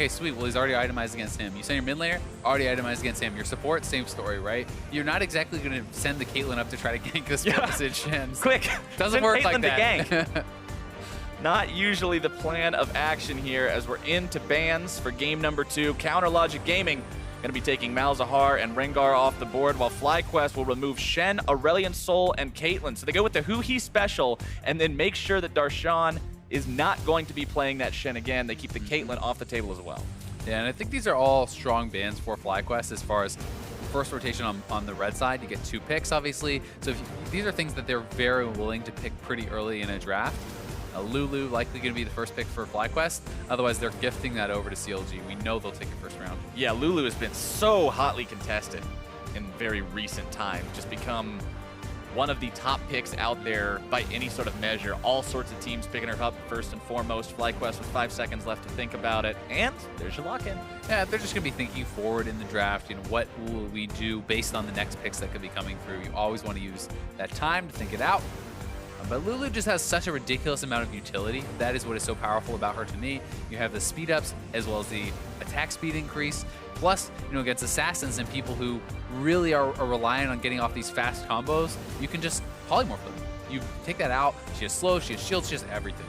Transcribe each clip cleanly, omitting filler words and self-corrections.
okay, sweet, well, he's already itemized against him. You send your mid laner, already itemized against him. Your support, same story, right? You're not exactly going to send the Caitlyn up to try to gank this message. Quick, doesn't work Caitlyn like that. To gank. Not usually the plan of action here as we're into bans for game number 2. Counter Logic Gaming going to be taking Malzahar and Rengar off the board, while FlyQuest will remove Shen, Aurelion Sol, and Caitlyn. So they go with the Huhi special and then make sure that Darshan is not going to be playing that Shen again. They keep the Caitlyn off the table as well. Yeah, and I think these are all strong bans for FlyQuest as far as first rotation on the red side. You get 2 picks, obviously. So these are things that they're very willing to pick pretty early in a draft. Lulu likely going to be the first pick for FlyQuest. Otherwise, they're gifting that over to CLG. We know they'll take it first round. Yeah, Lulu has been so hotly contested in very recent time. Just become one of the top picks out there by any sort of measure. All sorts of teams picking her up first and foremost. FlyQuest with 5 seconds left to think about it. And there's your lock-in. Yeah, they're just going to be thinking forward in the draft. You know, what will we do based on the next picks that could be coming through? You always want to use that time to think it out. But Lulu just has such a ridiculous amount of utility. That is what is so powerful about her to me. You have the speed ups as well as the attack speed increase. Plus, you know, against assassins and people who really are reliant on getting off these fast combos, you can just polymorph them. You take that out. She has slow, she has shield, she has everything.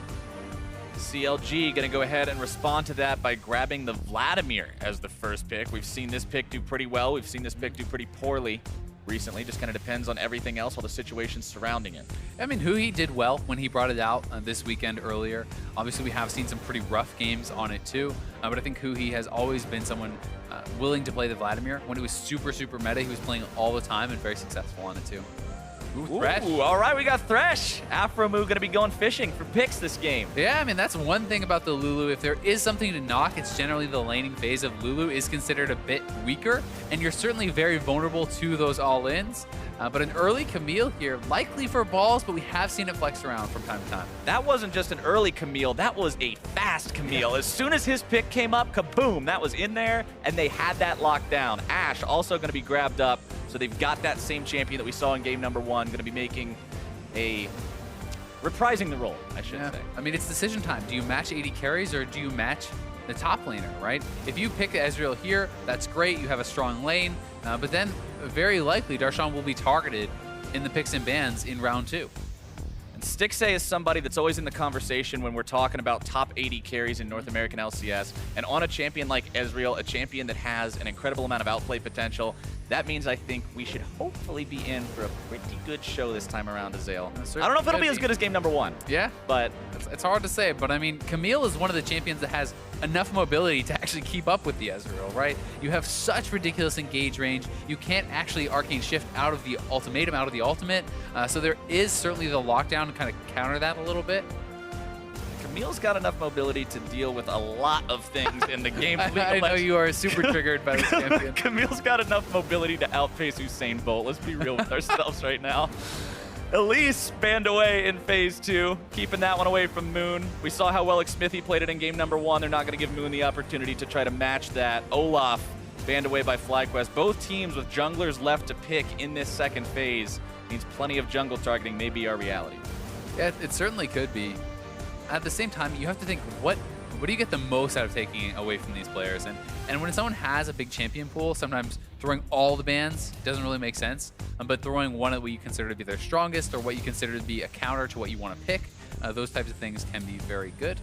CLG going to go ahead and respond to that by grabbing the Vladimir as the first pick. We've seen this pick do pretty well. We've seen this pick do pretty poorly recently. Just kind of depends on everything else, all the situations surrounding it. I mean, Huhi did well when he brought it out this weekend earlier. Obviously, we have seen some pretty rough games on it too, but I think Huhi has always been someone willing to play the Vladimir. When it was super, super meta, he was playing all the time and very successful on it too. Ooh, Thresh. Ooh, all right, we got Thresh. Aphromoo going to be going fishing for picks this game. Yeah, I mean, that's one thing about the Lulu. If there is something to knock, it's generally the laning phase of Lulu is considered a bit weaker, and you're certainly very vulnerable to those all-ins. But an early Camille here, likely for balls, but we have seen it flex around from time to time. That wasn't just an early Camille, that was a fast Camille. As soon as his pick came up, kaboom, that was in there, and they had that locked down. Ashe also going to be grabbed up, so they've got that same champion that we saw in game number 1, going to be making a... reprising the role, I should say. I mean, it's decision time. Do you match AD carries or do you match the top laner, right? If you pick Ezreal here, that's great. You have a strong lane, but then very likely Darshan will be targeted in the picks and bans in round 2. And Stixxay is somebody that's always in the conversation when we're talking about top 80 carries in North American LCS. And on a champion like Ezreal, a champion that has an incredible amount of outplay potential, that means I think we should hopefully be in for a pretty good show this time around, Azael. I don't know if it'll be as good as game number 1. Yeah, but it's hard to say. But I mean, Camille is one of the champions that has enough mobility to actually keep up with the Ezreal, right? You have such ridiculous engage range. You can't actually arcane shift out of the ultimatum, out of the ultimate. So there is certainly the lockdown to kind of counter that a little bit. Camille's got enough mobility to deal with a lot of things in the game. I know you are super triggered by this champion. Camille's got enough mobility to outpace Usain Bolt. Let's be real with ourselves right now. Elise banned away in phase 2, keeping that one away from Moon. We saw how well Xmithie played it in game number 1. They're not going to give Moon the opportunity to try to match that. Olaf banned away by FlyQuest. Both teams with junglers left to pick in this second phase means plenty of jungle targeting may be our reality. Yeah, it certainly could be. At the same time, you have to think, what do you get the most out of taking away from these players? And when someone has a big champion pool, sometimes throwing all the bans doesn't really make sense. But throwing one of what you consider to be their strongest or what you consider to be a counter to what you want to pick, those types of things can be very good.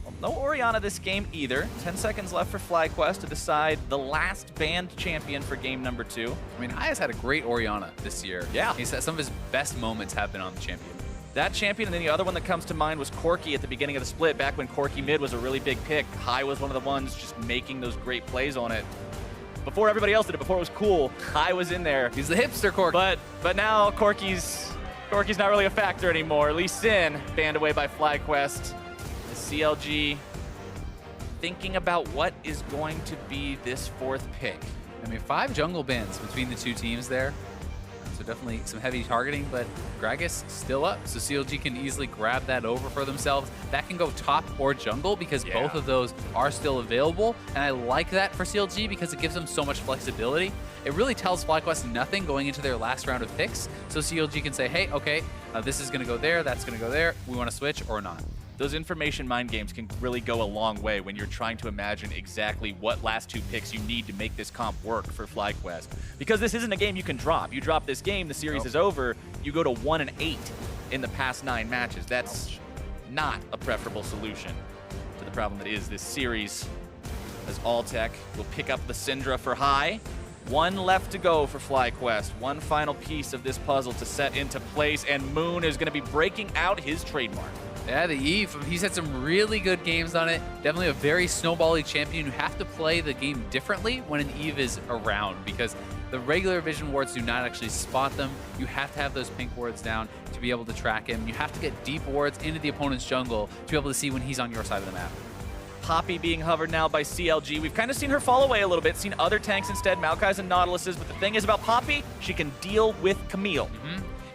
Well, no Orianna this game either. 10 seconds left for FlyQuest to decide the last banned champion for game number 2. I mean, Hai has had a great Orianna this year. Yeah. Some of his best moments have been on the champion. That champion, and then the other one that comes to mind was Corki at the beginning of the split, back when Corki mid was a really big pick. Hai was one of the ones just making those great plays on it. Before everybody else did it, before it was cool, Hai was in there. He's the hipster Corki. But now Corki's not really a factor anymore. Lee Sin banned away by FlyQuest. The CLG thinking about what is going to be this 4th pick. I mean, 5 jungle bans between the two teams there. So definitely some heavy targeting, but Gragas still up. So CLG can easily grab that over for themselves. That can go top or jungle because both of those are still available. And I like that for CLG because it gives them so much flexibility. It really tells FlyQuest nothing going into their last round of picks. So CLG can say, hey, okay, this is going to go there, that's going to go there. We want to switch or not. those information mind games can really go a long way when you're trying to imagine exactly what last 2 picks you need to make this comp work for FlyQuest. Because this isn't a game you can drop. You drop this game, the series is over, you go to 1-8 in the past 9 matches. That's not a preferable solution to the problem that is this series, as Altec will pick up the Syndra for high. 1 left to go for FlyQuest. 1 final piece of this puzzle to set into place, and Moon is going to be breaking out his trademark. Yeah, the Eve, he's had some really good games on it. Definitely a very snowbally champion. You have to play the game differently when an Eve is around because the regular vision wards do not actually spot them. You have to have those pink wards down to be able to track him. You have to get deep wards into the opponent's jungle to be able to see when he's on your side of the map. Poppy being hovered now by CLG. We've kind of seen her fall away a little bit, seen other tanks instead, Maokai's and Nautiluses, but the thing is about Poppy, she can deal with Camille.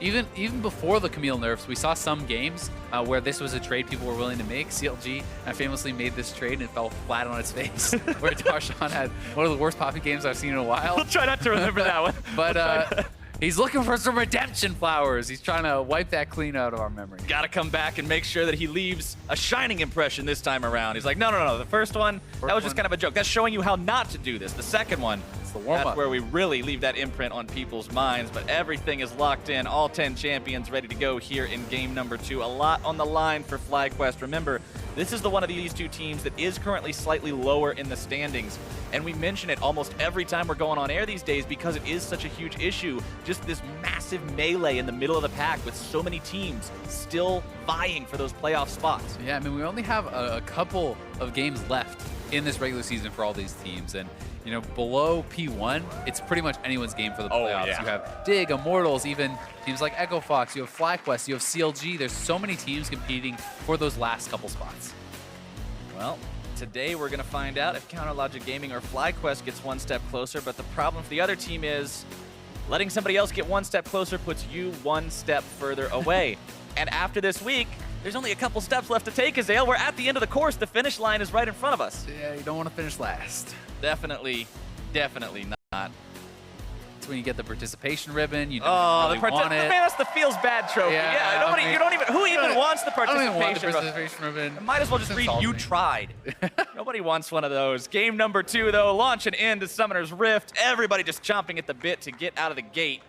Even before the Camille nerfs, we saw some games where this was a trade people were willing to make. CLG famously made this trade and it fell flat on its face, where Darshan had one of the worst Poppy games I've seen in a while. We'll try not to remember that one. But he's looking for some redemption flowers. He's trying to wipe that clean out of our memory. Gotta come back and make sure that he leaves a shining impression this time around. He's like, no, the first one, that was just kind of a joke. That's showing you how not to do this. The second one, the warm-up. That's where we really leave that imprint on people's minds, but everything is locked in. All 10 champions ready to go here in game number 2. A lot on the line for FlyQuest. Remember, this is the one of these 2 teams that is currently slightly lower in the standings, and we mention it almost every time we're going on air these days because it is such a huge issue. Just this massive melee in the middle of the pack with so many teams still vying for those playoff spots. Yeah, I mean, we only have a couple of games left in this regular season for all these teams, and you know, below P1, it's pretty much anyone's game for the playoffs. Yeah. You have Dig, Immortals, even teams like Echo Fox, you have FlyQuest, you have CLG. There's so many teams competing for those last couple spots. Well, today we're gonna find out if Counter Logic Gaming or FlyQuest gets 1 step closer, but the problem for the other team is letting somebody else get 1 step closer puts you 1 step further away. And after this week, there's only a couple steps left to take, Azael. We're at the end of the course. The finish line is right in front of us. Yeah, you don't want to finish last. Definitely not. That's when you get the participation ribbon. You don't really want it. Man, that's the feels bad trophy. Yeah, nobody, you don't even. Who even wants the participation? I don't even want the participation ribbon. Might as well just read "You tried." Nobody wants one of those. Game number 2, though, launching into Summoner's Rift. Everybody just chomping at the bit to get out of the gate.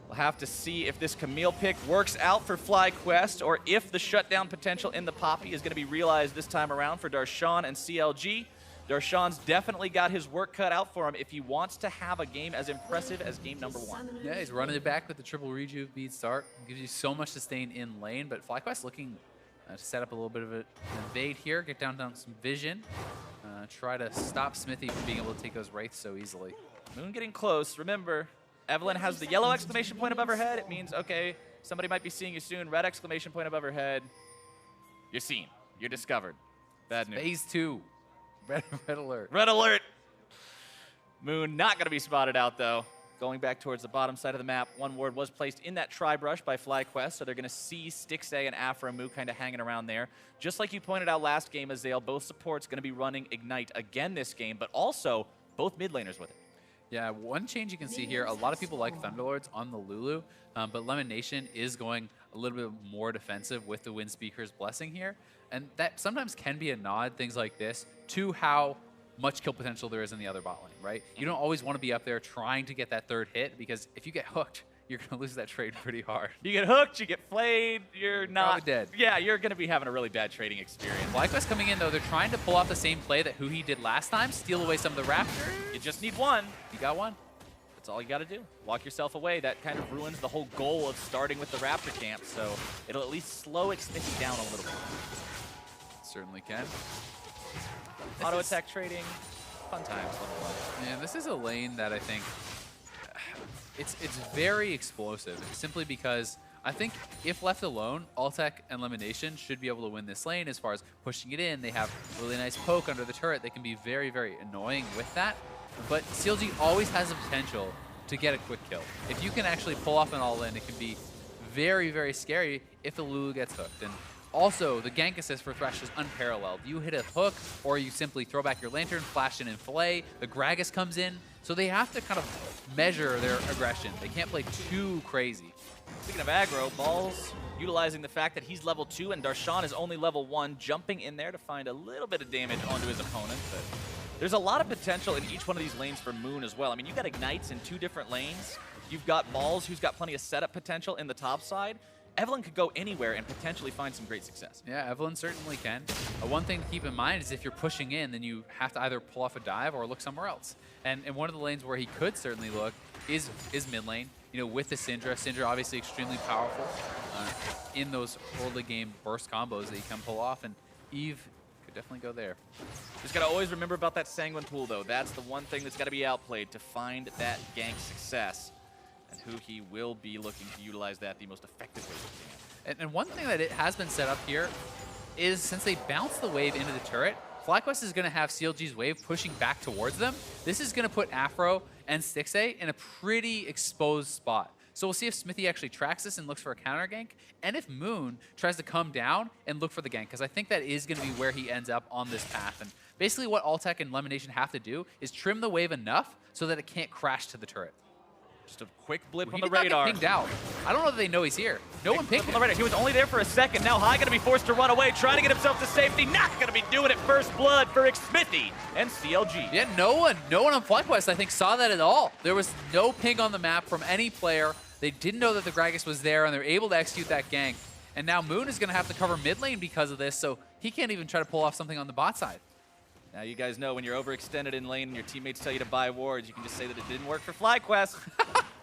We'll have to see if this Camille pick works out for FlyQuest or if the shutdown potential in the Poppy is going to be realized this time around for Darshan and CLG. Darshan's definitely got his work cut out for him if he wants to have a game as impressive as game number 1. Yeah, he's running it back with the triple rejuve bead start. Gives you so much sustain in lane, but FlyQuest looking to set up a little bit of an invade here, get down some vision, try to stop Xmithie from being able to take those wraiths so easily. Moon getting close. Remember, Evelynn has the yellow exclamation point above her head. It means, okay, somebody might be seeing you soon. Red exclamation point above her head. You're seen. You're discovered. Bad news. Phase 2. Red alert. Red alert. Moon not going to be spotted out, though. Going back towards the bottom side of the map, 1 ward was placed in that tri-brush by FlyQuest, so they're going to see Stixxay and Aphromoo kind of hanging around there. Just like you pointed out last game, Azael, both supports going to be running Ignite again this game, but also both mid laners with it. Yeah, one change you can see here, a lot of people like Thunderlords on the Lulu, but Lemonnation is going a little bit more defensive with the Wind Speaker's Blessing here. And that sometimes can be a nod, things like this, to how much kill potential there is in the other bot lane, right? You don't always want to be up there trying to get that 3rd hit, because if you get hooked, you're going to lose that trade pretty hard. You get hooked, you get flayed, you're not probably dead. Yeah, you're going to be having a really bad trading experience. FlyQuest coming in, though, they're trying to pull off the same play that Huhi did last time, steal away some of the Raptors. You just need 1. You got 1. That's all you got to do. Walk yourself away. That kind of ruins the whole goal of starting with the Raptor camp, so it'll at least slow Xmithie down a little bit. Certainly can. Auto attack trading, fun times. Yeah, this is a lane that I think it's very explosive, simply because I think if left alone, Altec and Lemonnation should be able to win this lane as far as pushing it in. They have a really nice poke under the turret. They can be very, very annoying with that. But CLG always has the potential to get a quick kill. If you can actually pull off an all-in, it can be very, very scary if the Lulu gets hooked. And Also, the gank assist for Thresh is unparalleled. You hit a hook, or you simply throw back your lantern, flash in and fillet. The Gragas comes in, so they have to kind of measure their aggression. They can't play too crazy. Speaking of aggro, Balls utilizing the fact that he's level 2 and Darshan is only level 1, jumping in there to find a little bit of damage onto his opponent. But there's a lot of potential in each one of these lanes for Moon as well. I mean, you've got Ignites in 2 different lanes. You've got Balls, who's got plenty of setup potential in the top side. Evelynn could go anywhere and potentially find some great success. Yeah, Evelynn certainly can. One thing to keep in mind is if you're pushing in, then you have to either pull off a dive or look somewhere else. And one of the lanes where he could certainly look is mid lane. You know, with the Syndra. Syndra obviously extremely powerful in those early game burst combos that you can pull off, and Eve could definitely go there. Just gotta always remember about that Sanguine pool though. That's the one thing that's gotta be outplayed to find that gank success. And Huhi will be looking to utilize that the most effective way he can. And one thing that it has been set up here is since they bounce the wave into the turret, FlyQuest is going to have CLG's wave pushing back towards them. This is going to put Aphro and Stixxay in a pretty exposed spot. So we'll see if Xmithie actually tracks this and looks for a counter gank, and if Moon tries to come down and look for the gank, because I think that is going to be where he ends up on this path. And basically what Altec and Lemonnation have to do is trim the wave enough so that it can't crash to the turret. Just a quick blip on He the radar. Get pinged out. I don't know that they know he's here. No one pinged him. On the radar. He was only there for a second. Now Huhi gonna be forced to run away, trying to get himself to safety. Not gonna be doing it. First blood for Xmithie and CLG. Yeah, no one on FlyQuest I think saw that at all. There was no ping on the map from any player. They didn't know that the Gragas was there, and they're able to execute that gank. And now Moon is gonna have to cover mid lane because of this, so he can't even try to pull off something on the bot side. Now you guys know when you're overextended in lane and your teammates tell you to buy wards, you can just say that it didn't work for FlyQuest.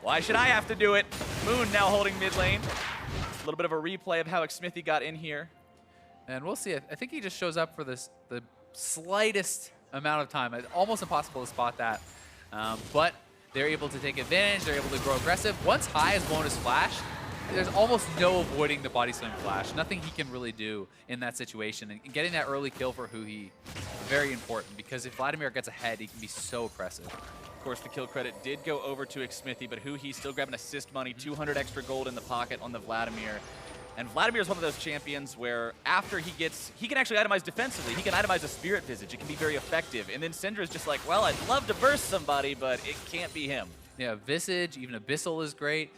Why should I have to do it? Moon now holding mid lane. A little bit of a replay of how Xmithie got in here. And we'll see. I think he just shows up for the slightest amount of time. It's almost impossible to spot that. But they're able to take advantage. They're able to grow aggressive. Once Huhi has blown his flash, there's almost no avoiding the body slam flash. Nothing he can really do in that situation. And getting that early kill for Huhi, very important, because if Vladimir gets ahead, he can be so oppressive. Of course, the kill credit did go over to Xmithie, but Huhi still grabbing assist money, 200 extra gold in the pocket on the Vladimir. And Vladimir is one of those champions where after he can actually itemize defensively. He can itemize a Spirit Visage. It can be very effective. And then Syndra is just like, well, I'd love to burst somebody, but it can't be him. Yeah, Visage, even Abyssal is great.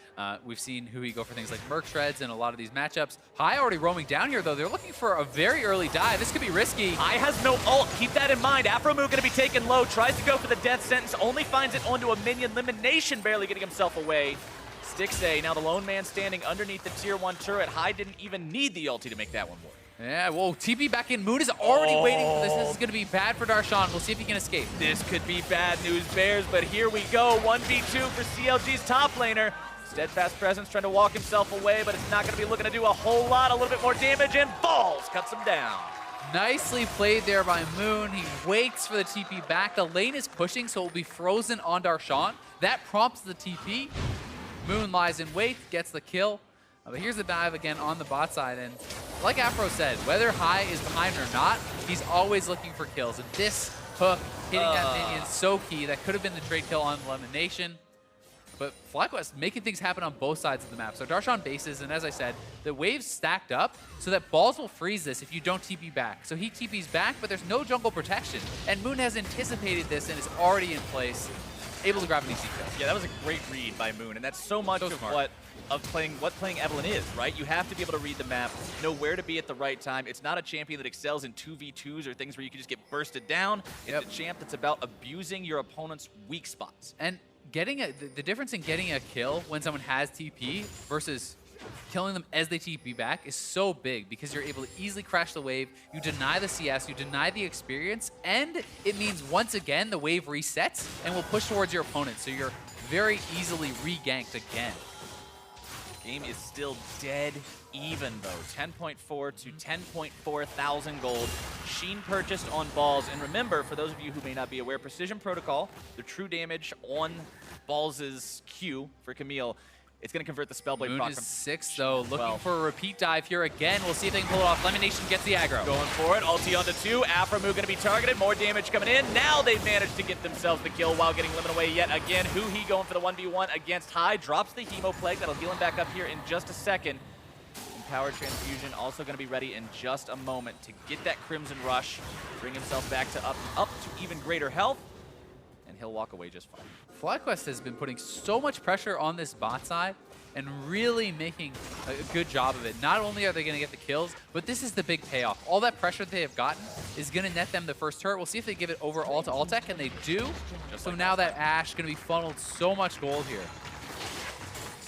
We've seen Huhi go for things like Merc Shreds in a lot of these matchups. Huhi already roaming down here, though. They're looking for a very early dive. This could be risky. Huhi has no ult. Keep that in mind. Aphromoo going to be taken low. Tries to go for the death sentence. Only finds it onto a minion. Lemonnation barely getting himself away. Stixxay, now the lone man standing underneath the tier 1 turret. Huhi didn't even need the ulti to make that one work. Yeah, whoa, TP back in. Moon is already waiting for this. This is going to be bad for Darshan. We'll see if he can escape. This could be bad news, Bears, but here we go. 1v2 for CLG's top laner. Steadfast Presence trying to walk himself away, but it's not going to be looking to do a whole lot. A little bit more damage, and Balls cuts him down. Nicely played there by Moon. He waits for the TP back. The lane is pushing, so it will be frozen on Darshan. That prompts the TP. Moon lies in wait, gets the kill. But here's the dive again on the bot side, and like Aphro said, whether Huhi is behind or not, he's always looking for kills. And this hook, hitting that minion, is so key. That could have been the trade kill on Lemonnation. But FlyQuest making things happen on both sides of the map. So Darshan bases, and as I said, the waves stacked up so that Balls will freeze this if you don't TP back. So he TPs back, but there's no jungle protection. And Moon has anticipated this and is already in place, able to grab an easy kill. Yeah, that was a great read by Moon, and that's so much of what playing Evelynn is, right? You have to be able to read the map, know where to be at the right time. It's not a champion that excels in 2v2s or things where you can just get bursted down. It's a champ that's about abusing your opponent's weak spots. And getting the difference in getting a kill when someone has TP versus killing them as they TP back is so big, because you're able to easily crash the wave, you deny the CS, you deny the experience, and it means once again the wave resets and will push towards your opponent, so you're very easily re-ganked again. Game is still dead even though. 10.4 to 10.4 thousand gold. Sheen purchased on Balls. And remember, for those of you who may not be aware, Precision Protocol, the true damage on Balls' Q for Camille, it's going to convert the Spellblade Moon proc is from 6 though, looking for a repeat dive here again. We'll see if they can pull it off. Lemonnation gets the aggro. Going for it, ulti onto 2. Aphromoo going to be targeted, more damage coming in. Now they've managed to get themselves the kill while getting Lemon away yet again. Huhi going for the 1v1 against Huhi, drops the Hemo Plague. That'll heal him back up here in just a second. power transfusion also going to be ready in just a moment to get that Crimson Rush, bring himself back to up to even greater health, and he'll walk away just fine. FlyQuest has been putting so much pressure on this bot side and really making a good job of it. Not only are they going to get the kills, but this is the big payoff. All that pressure they have gotten is going to net them the first turret. We'll see if they give it over all to Altec, and they do. So now that AShe is going to be funneled so much gold here.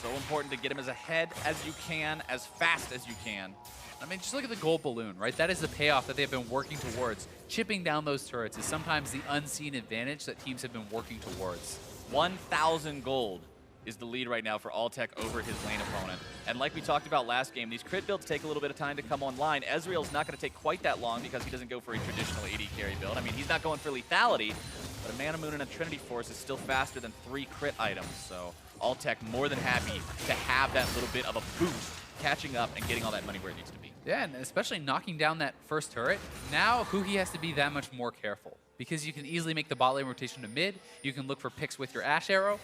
So important to get him as ahead as you can, as fast as you can. I mean, just look at the gold balloon, right? That is the payoff that they've been working towards. Chipping down those turrets is sometimes the unseen advantage that teams have been working towards. 1,000 gold is the lead right now for Altec over his lane opponent. And like we talked about last game, these crit builds take a little bit of time to come online. Ezreal's not going to take quite that long because he doesn't go for a traditional AD carry build. I mean, he's not going for lethality, but a Mana Moon and a Trinity Force is still faster than 3 crit items. So Altec more than happy to have that little bit of a boost, catching up and getting all that money where it needs to be. Yeah, and especially knocking down that first turret. Now Huhi has to be that much more careful because you can easily make the bot lane rotation to mid. You can look for picks with your AShe arrow.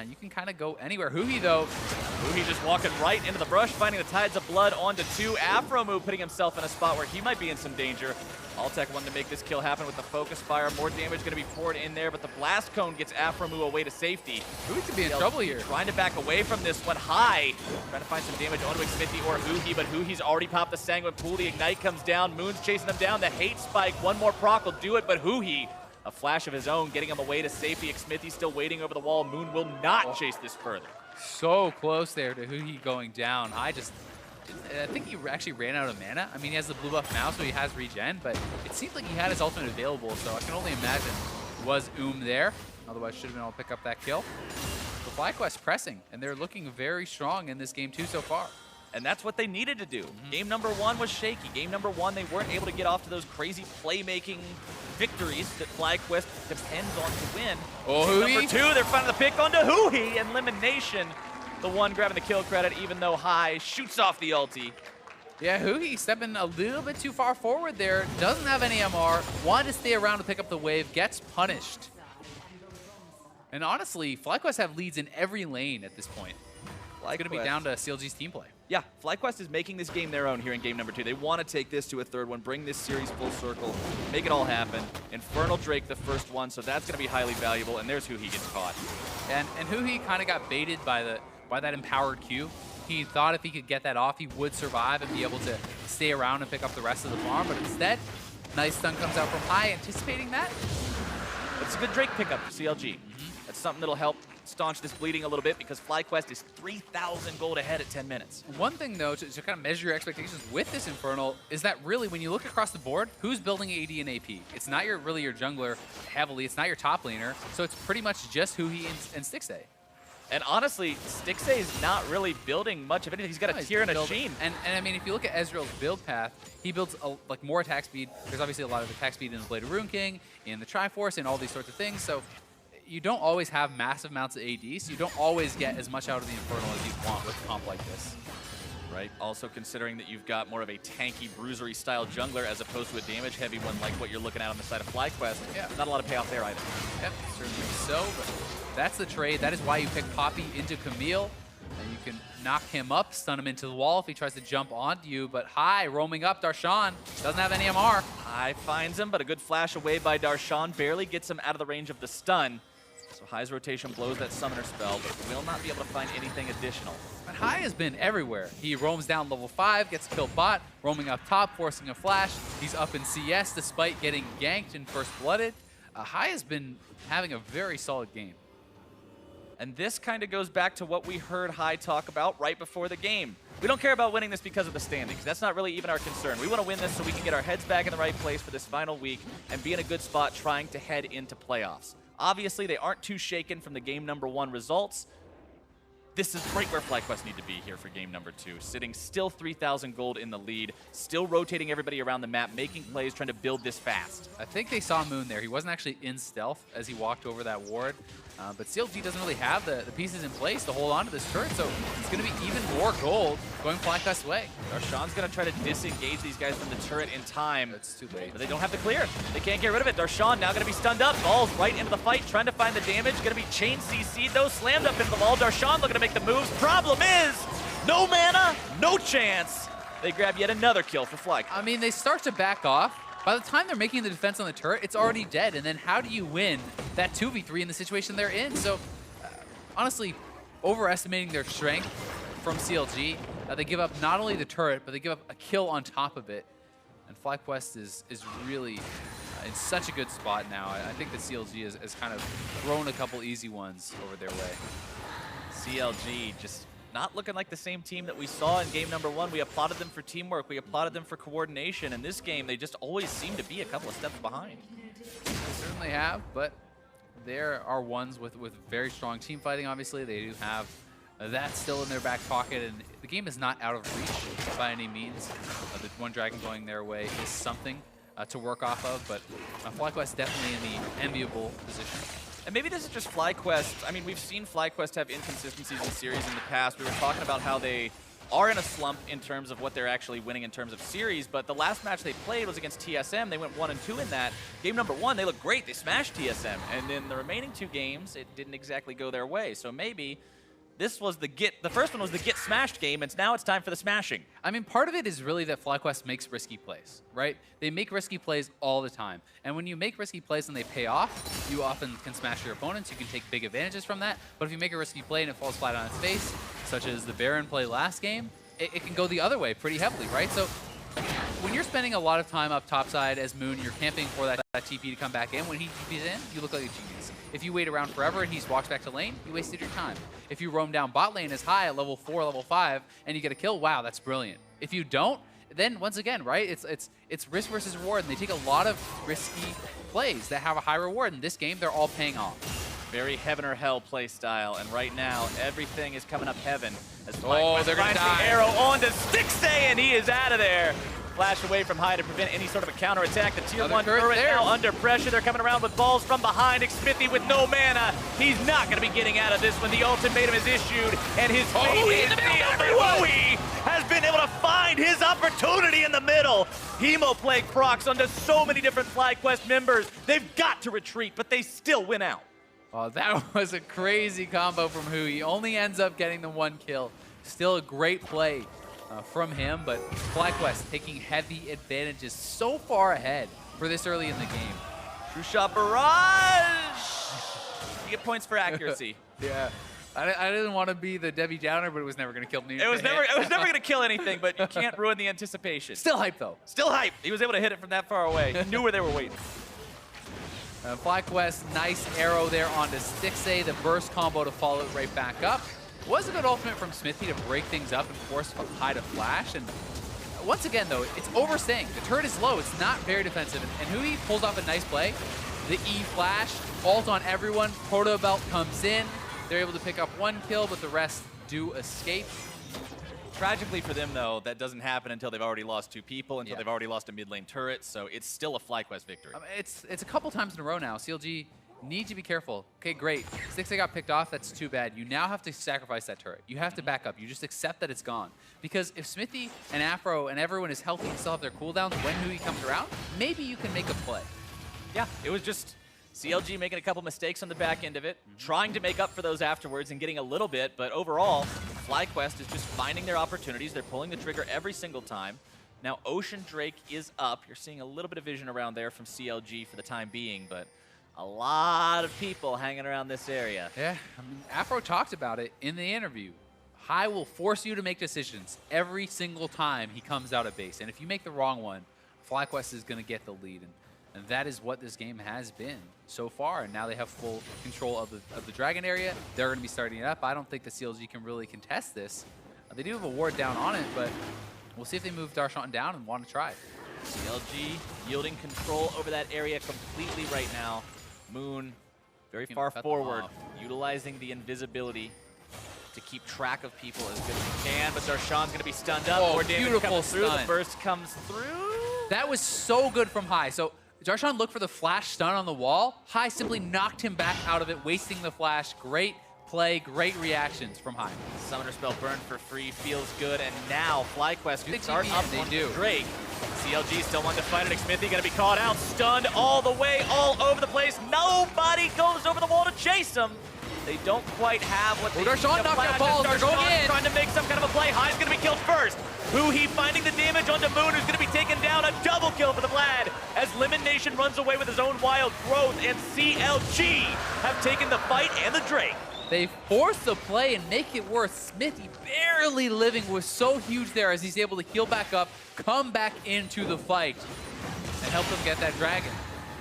You can kind of go anywhere. Huhi, though. Huhi just walking right into the brush, finding the Tides of Blood onto 2. Aphromoo putting himself in a spot where he might be in some danger. Altec wanted to make this kill happen with the Focus Fire. More damage going to be poured in there, but the Blast Cone gets Aphromoo away to safety. Huhi could be in trouble here. Trying to back away from this one. High, trying to find some damage onto Xmithie or Huhi, but Huhi's already popped the Sanguine Pool. The Ignite comes down. Moon's chasing them down. The Hate Spike. One more proc will do it, but Huhi, a flash of his own, getting him away to safety. Xmithie still waiting over the wall. Moon will not chase this further. So close there to Huhi going down. I think he actually ran out of mana. I mean, he has the blue buff now, so he has regen, but it seemed like he had his ultimate available, so I can only imagine it was there. Otherwise, should have been able to pick up that kill. The FlyQuest pressing, and they're looking very strong in this game too so far. And that's what they needed to do. Game number 1 was shaky. Game number 1, they weren't able to get off to those crazy playmaking victories that FlyQuest depends on to win. Oh, Game Huhi. number 2, they're finding the pick onto Huhi, and Lemonnation, the one grabbing the kill credit, even though High shoots off the ulti. Yeah, Huhi stepping a little bit too far forward there. Doesn't have any MR. Wanted to stay around to pick up the wave. Gets punished. And honestly, FlyQuest have leads in every lane at this point. It's going to be down to CLG's team play. Yeah, FlyQuest is making this game their own here in game number 2. They want to take this to a third one, bring this series full circle, make it all happen. Infernal Drake the first one, so that's going to be highly valuable, and there's Huhi gets caught. And Huhi kind of got baited by that empowered Q. He thought if he could get that off, he would survive and be able to stay around and pick up the rest of the farm, but instead, nice stun comes out from High, anticipating that. It's a good Drake pickup for CLG. That's something that'll help staunch this bleeding a little bit because FlyQuest is 3,000 gold ahead at 10 minutes. One thing, though, to kind of measure your expectations with this Infernal is that really, when you look across the board, who's building AD and AP? It's not really your jungler heavily. It's not your top laner. So it's pretty much just Huhi and Stixxay. And honestly, Stixxay is not really building much of anything. He's got a tier and a sheen. And I mean, if you look at Ezreal's build path, he builds like more attack speed. There's obviously a lot of attack speed in the Blade of Rune King, in the Triforce, and all these sorts of things. So you don't always have massive amounts of AD, so you don't always get as much out of the Infernal as you want with a comp like this. Right, also considering that you've got more of a tanky, bruisery style jungler as opposed to a damage-heavy one like what you're looking at on the side of FlyQuest. Yeah. Not a lot of payoff there either. Yep, certainly so, but that's the trade. That is why you pick Poppy into Camille, and you can knock him up, stun him into the wall if he tries to jump onto you, but High roaming up, Darshan doesn't have any MR. High finds him, but a good flash away by Darshan barely gets him out of the range of the stun. So High's rotation blows that summoner spell, but will not be able to find anything additional. But High has been everywhere. He roams down level 5, gets killed bot, roaming up top, forcing a flash. He's up in CS despite getting ganked and first blooded. High has been having a very solid game. And this kind of goes back to what we heard High talk about right before the game. We don't care about winning this because of the standings. That's not really even our concern. We want to win this so we can get our heads back in the right place for this final week and be in a good spot trying to head into playoffs. Obviously, they aren't too shaken from the game number 1 results. This is right where FlyQuest need to be here for game number 2. Sitting still 3,000 gold in the lead, still rotating everybody around the map, making plays, trying to build this fast. I think they saw Moon there. He wasn't actually in stealth as he walked over that ward. But CLG doesn't really have the pieces in place to hold on to this turret, so it's going to be even more gold going FlyQuest's way. Darshan's going to try to disengage these guys from the turret in time. It's too late. But they don't have to clear. They can't get rid of it. Darshan now going to be stunned up. Falls right into the fight, trying to find the damage. Going to be chain CC'd though, slammed up into the wall. Darshan looking to make the moves. Problem is, no mana, no chance. they grab yet another kill for FlyQuest. I mean, they start to back off. By the time they're making the defense on the turret, it's already dead. And then how do you win that 2v3 in the situation they're in? So, honestly, overestimating their strength from CLG. They give up not only the turret, but they give up a kill on top of it. And FlyQuest is really in such a good spot now. I think that CLG has kind of thrown a couple easy ones over their way. CLG just not looking like the same team that we saw in game number 1. We applauded them for teamwork. We applauded them for coordination. In this game, they just always seem to be a couple of steps behind. They certainly have, but there are ones with very strong team fighting, obviously. They do have that still in their back pocket, and the game is not out of reach by any means. The one dragon going their way is something to work off of, but FlyQuest definitely in the enviable position. And maybe this is just FlyQuest. I mean, we've seen FlyQuest have inconsistencies in series in the past. We were talking about how they are in a slump in terms of what they're actually winning in terms of series, but the last match they played was against TSM. They went 1-2 in that. Game number 1, they looked great. They smashed TSM. And in the remaining 2 games, it didn't exactly go their way. So maybe this was the first one was the get smashed game, and now it's time for the smashing. I mean, part of it is really that FlyQuest makes risky plays, right? They make risky plays all the time. And when you make risky plays and they pay off, you often can smash your opponents. You can take big advantages from that. But if you make a risky play and it falls flat on its face, such as the Baron play last game, it can go the other way pretty heavily, right? So when you're spending a lot of time up topside as Moon, you're camping for that TP to come back in. When he TPs in, you look like a genius. If you wait around forever and he walks back to lane, you wasted your time. If you roam down bot lane as high at level 4, level 5, and you get a kill, wow, that's brilliant. If you don't, then once again, right, it's risk versus reward, and they take a lot of risky plays that have a high reward. In this game, they're all paying off. Very heaven or hell play style, and right now, everything is coming up heaven. As they're gonna die. The arrow on to Stixxay, and he is out of there. Flash away from High to prevent any sort of a counterattack. The tier 1 turret now under pressure. They're coming around with balls from behind. Xmithie with no mana. He's not going to be getting out of this one. The ultimatum is issued, and his fate is sealed. Huhi has been able to find his opportunity in the middle. Hemoplague procs onto so many different FlyQuest members. They've got to retreat, but they still win out. Oh, that was a crazy combo from Huhi. Only ends up getting the 1 kill. Still a great play from him, but FlyQuest taking heavy advantages so far ahead for this early in the game. True shot barrage! You get points for accuracy. Yeah. I didn't want to be the Debbie Downer, but it was never going to kill me. It was never going to kill anything, but you can't ruin the anticipation. Still hype, though. Still hype. He was able to hit it from that far away. He knew where they were waiting. FlyQuest, nice arrow there onto Stixxay. The burst combo to follow it right back up. Was a good ultimate from Xmithie to break things up and force High to flash. And once again, though, it's overstaying. The turret is low. It's not very defensive. And Huhi pulls off a nice play. The E flash, ult on everyone. Proto Belt comes in. They're able to pick up 1 kill, but the rest do escape. Tragically for them, though, that doesn't happen until they've already lost 2 people, until they've already lost a mid lane turret. So it's still a FlyQuest victory. It's a couple times in a row now. CLG need to be careful. Okay, great. Stixxay got picked off. That's too bad. You now have to sacrifice that turret. You have to back up. You just accept that it's gone. Because if Xmithie and Aphro and everyone is healthy and still have their cooldowns when Huhi comes around, maybe you can make a play. Yeah, it was just CLG making a couple mistakes on the back end of it, trying to make up for those afterwards and getting a little bit, but overall, FlyQuest is just finding their opportunities. They're pulling the trigger every single time. Now, Ocean Drake is up. You're seeing a little bit of vision around there from CLG for the time being, but a lot of people hanging around this area. Yeah, I mean, Aphro talked about it in the interview. High will force you to make decisions every single time he comes out of base. And if you make the wrong one, FlyQuest is going to get the lead. And that is what this game has been so far. And now they have full control of the Dragon area. They're going to be starting it up. I don't think the CLG can really contest this. They do have a ward down on it, but we'll see if they move Darshan down and want to try it. CLG yielding control over that area completely right now. Moon very far forward, utilizing the invisibility to keep track of people as good as he can, but Darshan's going to be stunned up. More damage coming through. The burst comes through. That was so good from High. So Darshan looked for the flash stun on the wall. High simply knocked him back out of it, wasting the flash. Great play, great reactions from High. Summoner spell burned for free, feels good, and now FlyQuest can start up on Drake. CLG still wanting to fight it. Xmithie going to be caught out, stunned all the way, all over the place. Nobody goes over the wall to chase him. They don't quite have what they need. Darshan knocked out balls. They're going in. Trying to make some kind of a play. Huhi's going to be killed first. Huhi finding the damage onto Moon, who's going to be taken down. A double kill for the Vlad as Lemonnation runs away with his own wild growth, and CLG have taken the fight and the Drake. They force the play and make it worse. Xmithie barely living was so huge there as he's able to heal back up, come back into the fight, and help them get that dragon.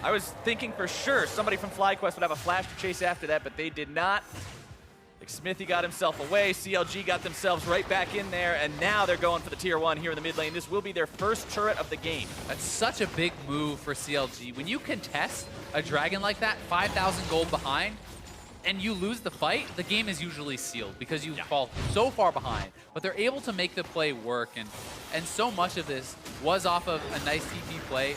I was thinking for sure somebody from FlyQuest would have a flash to chase after that, but they did not. Xmithie got himself away, CLG got themselves right back in there, and now they're going for the tier 1 here in the mid lane. This will be their first turret of the game. That's such a big move for CLG. When you contest a dragon like that, 5,000 gold behind, and you lose the fight, the game is usually sealed because you fall so far behind. But they're able to make the play work, and so much of this was off of a nice TP play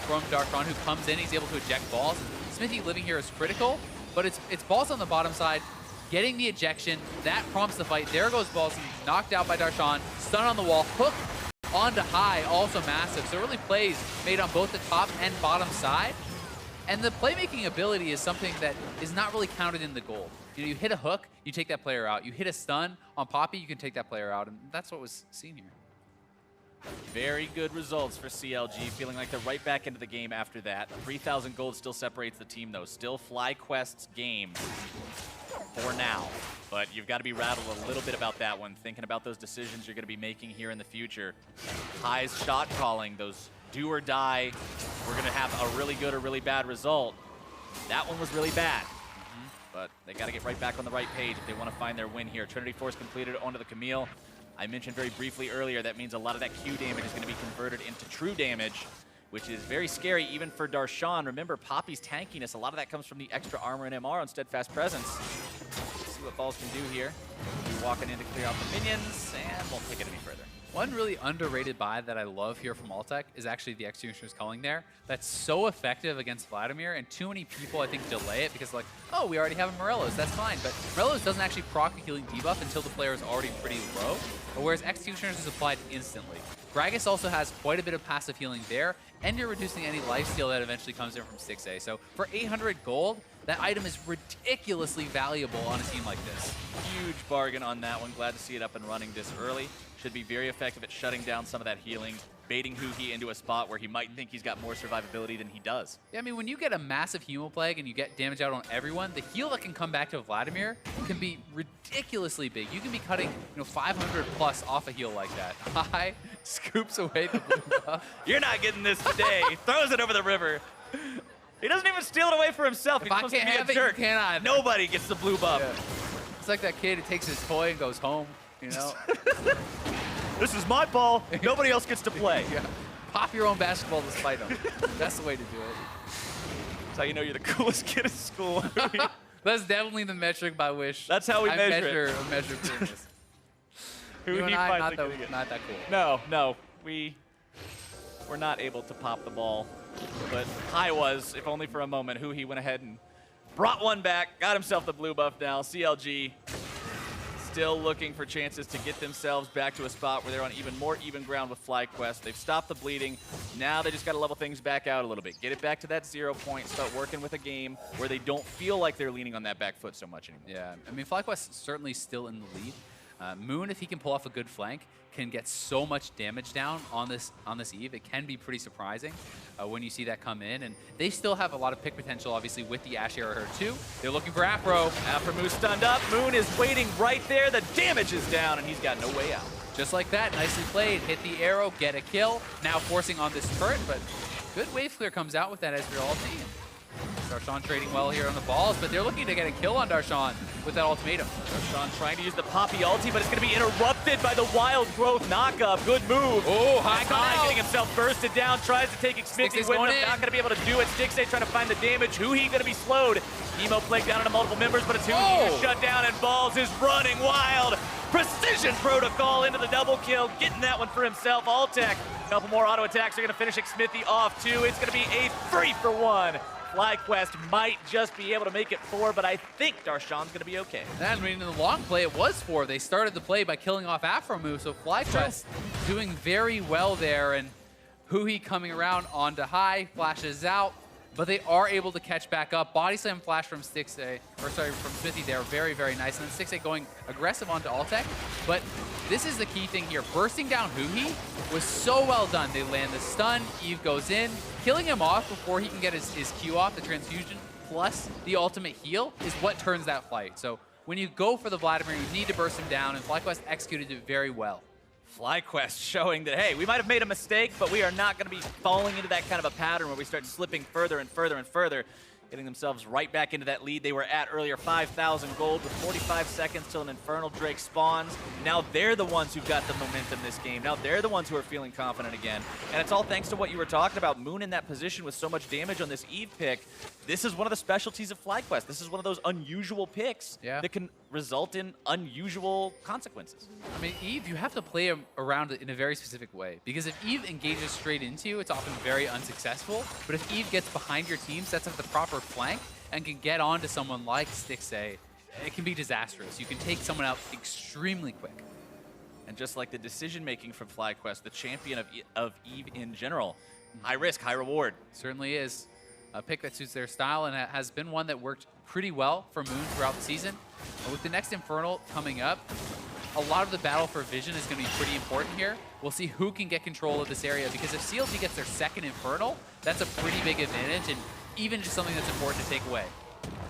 from Darshan, who comes in, he's able to eject balls. Xmithie living here is critical, but it's balls on the bottom side, getting the ejection, that prompts the fight. There goes balls, he's knocked out by Darshan, stun on the wall, hook onto high, also massive. So really plays made on both the top and bottom side. And the playmaking ability is something that is not really counted in the gold. You know, you hit a hook, you take that player out. You hit a stun on Poppy, you can take that player out, and that's what was seen here. Very good results for CLG, feeling like they're right back into the game after that. 3,000 gold still separates the team, though. Still FlyQuest's game for now. But you've got to be rattled a little bit about that one, thinking about those decisions you're going to be making here in the future. High's shot calling, those do or die, we're going to have a really good or really bad result. That one was really bad. But they got to get right back on the right page if they want to find their win here. Trinity Force completed onto the Camille. I mentioned very briefly earlier that means a lot of that Q damage is going to be converted into true damage, which is very scary even for Darshan. Remember, Poppy's tankiness, a lot of that comes from the extra armor and MR on Steadfast Presence. Let's see what balls can do here. We'll be walking in to clear out the minions, and won't take it any further. One really underrated buy that I love here from Altec is actually the Executioner's Culling there. That's so effective against Vladimir, and too many people, I think, delay it because like, oh, we already have a Morello's, that's fine. But Morello's doesn't actually proc the healing debuff until the player is already pretty low, whereas Executioner's is applied instantly. Gragas also has quite a bit of passive healing there, and you're reducing any lifesteal that eventually comes in from Stixxay. So for 800 gold, that item is ridiculously valuable on a team like this. Huge bargain on that one. Glad to see it up and running this early. Should be very effective at shutting down some of that healing, baiting Huhi into a spot where he might think he's got more survivability than he does. Yeah, I mean, when you get a massive Hemo Plague and you get damage out on everyone, the heal that can come back to Vladimir can be ridiculously big. You can be cutting, 500 plus off a heal like that. High scoops away the blue buff. You're not getting this today. Throws it over the river. He doesn't even steal it away for himself. If He's I supposed can't to be have a it, jerk. you can't either. Nobody gets the blue buff. Yeah. It's like that kid who takes his toy and goes home, This is my ball. Nobody else gets to play. Yeah. Pop your own basketball to spite them. That's the way to do it. That's how you know you're the coolest kid in school. That's definitely the metric by which That's how we measure it. measure coolness. Who you and he I, finds not that cool. No. We're not able to pop the ball. But Huhi was, if only for a moment. Huhi went ahead and brought one back, got himself the blue buff now. CLG still looking for chances to get themselves back to a spot where they're on even more even ground with FlyQuest. They've stopped the bleeding. Now they just got to level things back out a little bit. Get it back to that 0 point. Start working with a game where they don't feel like they're leaning on that back foot so much anymore. Yeah, I mean, FlyQuest is certainly still in the lead. Moon, if he can pull off a good flank, can get so much damage down on this Eve. It can be pretty surprising when you see that come in. And they still have a lot of pick potential, obviously, with the AShe era too. They're looking for Aphromoo stunned up. Moon is waiting right there. The damage is down, and he's got no way out. Just like that, nicely played. Hit the arrow, get a kill. Now forcing on this turret, but good wave clear comes out with that Ezreal ulti. Darshan trading well here on the balls, but they're looking to get a kill on Darshan with that ultimatum. Darshan trying to use the Poppy ulti, but it's going to be interrupted by the Wild Growth knockup. Good move. Oh, Huhi getting himself bursted down, tries to take Xmithie with him. Not going to be able to do it. Stixxay trying to find the damage. Huhi going to be slowed. Hemo Plague down into multiple members, but it's Huhi who's shut down, and Balls is running wild. Precision protocol into the double kill, getting that one for himself. Altec, a couple more auto attacks are going to finish Xmithie off too. It's going to be a 3-for-1. FlyQuest might just be able to make it 4, but I think Darshan's going to be okay. I mean, in the long play, it was 4. They started the play by killing off Aphromoo, so FlyQuest doing very well there, and Huhi coming around onto Huhi, flashes out, but they are able to catch back up. Body slam flash from Stixxay, or sorry, from Xmithie there, very, very nice. And then Stixxay going aggressive onto Altec. But this is the key thing here. Bursting down Huhi was so well done. They land the stun, Eve goes in, killing him off before he can get his Q off, the transfusion, plus the ultimate heal is what turns that fight. So when you go for the Vladimir, you need to burst him down, and FlyQuest executed it very well. FlyQuest showing that, hey, we might have made a mistake, but we are not going to be falling into that kind of a pattern where we start slipping further and further and further, getting themselves right back into that lead they were at earlier, 5,000 gold with 45 seconds till an Infernal Drake spawns. Now they're the ones who've got the momentum this game. Now they're the ones who are feeling confident again. And it's all thanks to what you were talking about, Moon in that position with so much damage on this Eve pick. This is one of the specialties of FlyQuest. This is one of those unusual picks that can result in unusual consequences. I mean, Eve, you have to play around it in a very specific way, because if Eve engages straight into you, it's often very unsuccessful. But if Eve gets behind your team, sets up the proper flank, and can get onto someone like Stixxay, it can be disastrous. You can take someone out extremely quick. And just like the decision-making from FlyQuest, the champion of Eve in general, high risk, high reward. Certainly is. A pick that suits their style, and it has been one that worked pretty well for Moon throughout the season. But with the next Infernal coming up, a lot of the battle for vision is going to be pretty important here. We'll see who can get control of this area, because if CLG gets their second Infernal, that's a pretty big advantage, and even just something that's important to take away.